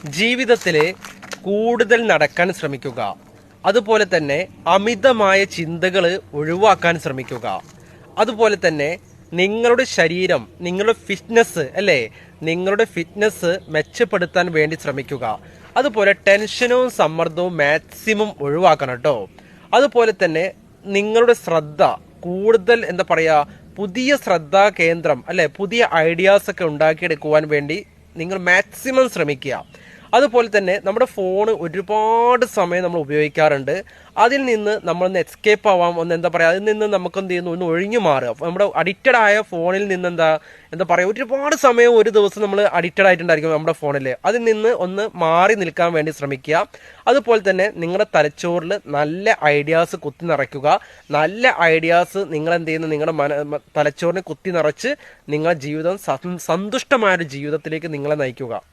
ജീവിതത്തിൽ കൂടുതൽ നടക്കാൻ ശ്രമിക്കുക. അതുപോലെ തന്നെ അമിതമായ ചിന്തകൾ ഒഴിവാക്കാൻ ശ്രമിക്കുക. അതുപോലെ തന്നെ നിങ്ങളുടെ ശരീരം, നിങ്ങളുടെ ഫിറ്റ്നസ് നിങ്ങളുടെ ഫിറ്റ്നസ് മെച്ചപ്പെടുത്താൻ വേണ്ടി ശ്രമിക്കുക. അതുപോലെ ടെൻഷനും സമ്മർദ്ദവും മാക്സിമം ഒഴിവാക്കണം കേട്ടോ. അതുപോലെ തന്നെ നിങ്ങളുടെ ശ്രദ്ധ കൂടുതൽ പുതിയ ശ്രദ്ധാ കേന്ദ്രം പുതിയ ഐഡിയാസ് ഒക്കെ ഉണ്ടാക്കിയെടുക്കുവാൻ വേണ്ടി നിങ്ങൾ മാക്സിമം ശ്രമിക്കുക. അതുപോലെ തന്നെ നമ്മുടെ ഫോൺ ഒരുപാട് സമയം നമ്മൾ ഉപയോഗിക്കാറുണ്ട്. അതിൽ നിന്ന് നമ്മളൊന്ന് എസ്കേപ്പ് ആവാം, അതിൽ നിന്ന് നമുക്ക് ഒന്ന് ഒഴിഞ്ഞു മാറുക. നമ്മുടെ അഡിക്റ്റഡ് ആയ ഫോണിൽ നിന്ന് ഒരുപാട് സമയം ഒരു ദിവസം നമ്മൾ അഡിക്റ്റഡ് ആയിട്ടുണ്ടായിരിക്കും നമ്മുടെ ഫോണിൽ. അതിൽ നിന്ന് ഒന്ന് മാറി നിൽക്കാൻ വേണ്ടി ശ്രമിക്കുക. അതുപോലെ തന്നെ നിങ്ങളുടെ തലച്ചോറിൽ നല്ല ഐഡിയാസ് കുത്തി നിറയ്ക്കുക. നല്ല ഐഡിയാസ് നിങ്ങൾ നിങ്ങളുടെ തലച്ചോറിനെ കുത്തി നിറച്ച് നിങ്ങളുടെ ജീവിതം സന്തുഷ്ടമായൊരു ജീവിതത്തിലേക്ക് നിങ്ങളെ നയിക്കുക.